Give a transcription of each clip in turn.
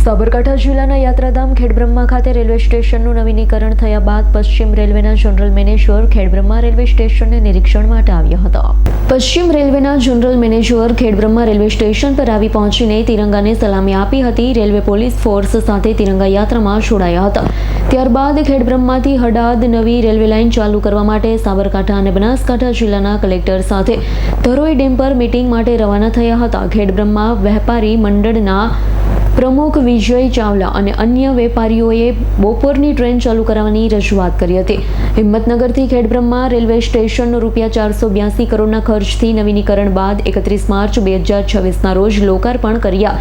સાબરકાંઠા જિલ્લાના યાત્રાધામ ખેડબ્રહ્મા ખાતે રેલવે સ્ટેશનનું નવીનીકરણ થયા બાદ પશ્ચિમ રેલવેના જનરલ મેનેજર ખેડબ્રહ્મા રેલવે સ્ટેશનને નિરીક્ષણ માટે આવ્યા હતા. પશ્ચિમ રેલવેના general manager Khedbrahma railway station પર આવી પહોંચીને તિરંગાને સલામી આપી હતી. રેલવે પોલીસ ફોર્સ સાથે તિરંગા યાત્રામાં જોડાયા હતા. ત્યારબાદ ખેડબ્રહ્માથી હડાદ નવી રેલવે લાઇન ચાલુ કરવા માટે સાબરકાંઠા અને બનાસકાંઠા જિલ્લાના કલેક્ટર સાથે ધરોઈ ડેમ પર મીટિંગ માટે રવાના થયા હતા. ખેડબ્રહ્મા વેપારી મંડળના પ્રમુખ વિજય ચાવલા અને અન્ય વેપારીઓએ બપોરની ટ્રેન ચાલુ કરાવવાની રજૂઆત કરી હતી. હિંમતનગરથી ખેડબ્રહ્મા રેલવે સ્ટેશનનું ₹482 કરોડના ખર્ચથી નવીનીકરણ બાદ 31 માર્ચ 2026ના રોજ લોકાર્પણ કર્યા.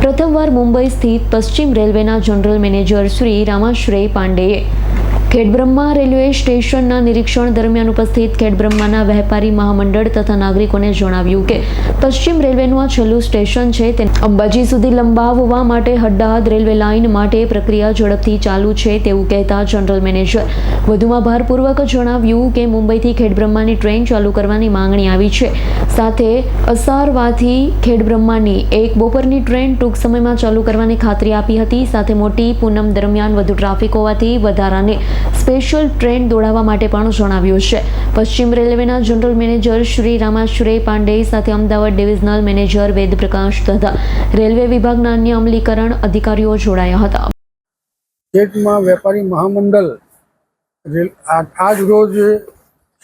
પ્રથમવાર મુંબઈ સ્થિત પશ્ચિમ રેલવેના જનરલ મેનેજર શ્રી રામાશ્રેય પાંડેએ ખેડબ્રહ્મા રેલવે સ્ટેશનના નિરીક્ષણ દરમિયાન ઉપસ્થિત ખેડબ્રહ્માના વેપારી મહામંડળ તથા નાગરિકોને જણાવ્યું કે પશ્ચિમ રેલવેનું આ છેલ્લું સ્ટેશન છે. તેને અંબાજી સુધી લંબાવવા માટે હડાદ રેલવે લાઇન માટે પ્રક્રિયા ઝડપથી ચાલુ છે તેવું કહેતા જનરલ મેનેજર વધુમાં ભારપૂર્વક જણાવ્યું કે મુંબઈથી ખેડબ્રહ્માની ટ્રેન ચાલુ કરવાની માંગણી આવી છે. સાથે અસારવાથી ખેડબ્રહ્માની એક બપોરની ટ્રેન ટૂંક સમયમાં ચાલુ કરવાની ખાતરી આપી હતી. સાથે મોટી પૂનમ દરમિયાન વધુ ટ્રાફિક હોવાથી વધારાને સ્પેશિયલ ટ્રેન દોડાવવા માટે પણ જણાવ્યું છે. પશ્ચિમ રેલવેના જનરલ મેનેજર શ્રી રામાશ્રેય પાંડે સાથે અમદાવાદ ડિવિઝનલ મેનેજર વેદપ્રકાશ તથા રેલવે વિભાગના અન્ય અમલીકરણ અધિકારીઓ જોડાયા હતા. સ્ટેટમાં વેપારી મહામંડળ આજ રોજ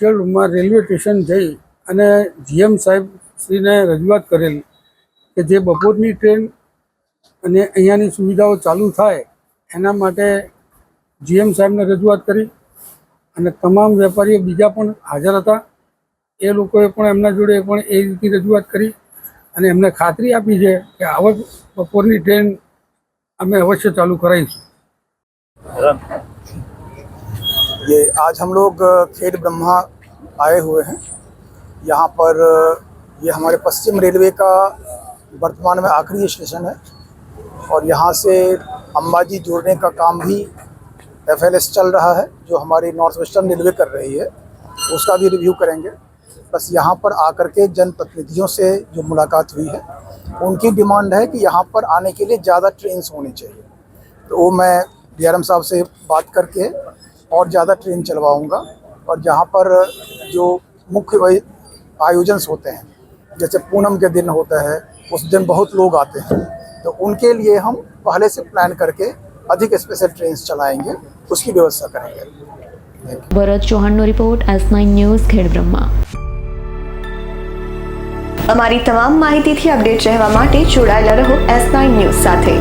ખેડબ્રહ્મા રેલવે સ્ટેશન જઈ અને જીએમ સાહેબ શ્રીને રજૂઆત કરેલ કે જે બપોરની ટ્રેન અને અહીંયાની સુવિધાઓ ચાલુ થાય એના માટે જીએમ સાહેબને રજૂઆત કરી અને તમામ વેપારીઓ બીજા પણ હાજર હતા. એ લોકોએ પણ એમના જોડે પણ એ રીતે રજૂઆત કરી અને એમને ખાતરી આપી છે કે હવે બપોરની ટ્રેન અમે અવશ્ય ચાલુ કરાવીશું. ये आज हम लोग खेडब्रह्मा आए हुए हैं. यहाँ पर ये हमारे पश्चिम रेलवे का वर्तमान में आखिरी स्टेशन है और यहाँ से अंबाजी जोड़ने का काम भी FLS चल रहा है जो हमारी नॉर्थ वेस्टर्न रेलवे कर रही है, उसका भी रिव्यू करेंगे. बस यहाँ पर आकर के जनप्रतिनिधियों से जो मुलाकात हुई है उनकी डिमांड है कि यहाँ पर आने के लिए ज़्यादा ट्रेन होनी चाहिए. तो वो मैं DRM साहब से बात करके और ज़्यादा ट्रेन चलवाऊँगा. और जहाँ पर जो मुख्य आयोजन होते हैं जैसे पूनम के दिन होता है उस दिन बहुत लोग आते हैं, तो उनके लिए हम पहले से प्लान करके अधिक स्पेशल ट्रेन चलाएंगे, उसकी व्यवस्था करेंगे. ભરત ચૌહાણનો રિપોર્ટ S9 ન્યૂઝ ખેડબ્રહ્મા. અમારી તમામ માહિતીથી અપડેટ રહેવા માટે જોડાયેલા રહો S9 ન્યૂઝ સાથે.